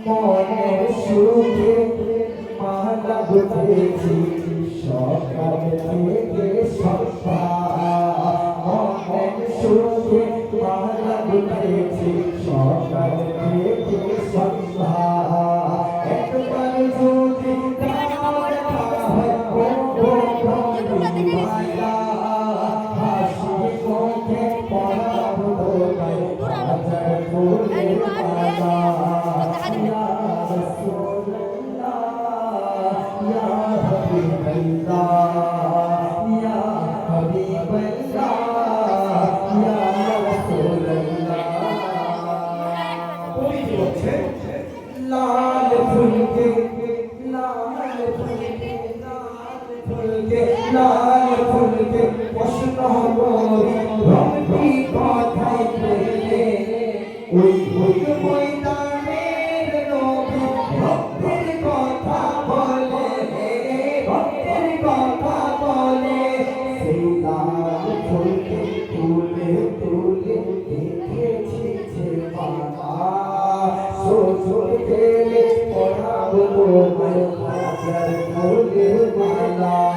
মনের সুখে মালা গুথেছি সকাল থেকে সন্ধ্যা, মনের সুখে মালা গুথেছি সকাল থেকে সন্ধ্যা। একবার যদি হাসি মুখে পড়াবো হাজার ফুলের মালা। लाल फूल के लाल फूल के लाल फूल के लाल फूल के प्रश्न गोरी रंगी কথাই বলে ওই ওই ময়দানের নবী ভক্তের কথা বলে, ভক্তের কথা বলে। সেই লাল ফুলকে তুলে তুলে দেখেছি যে বাবা সোজো গেলে পড়াবো হাজার ফুলের মালা।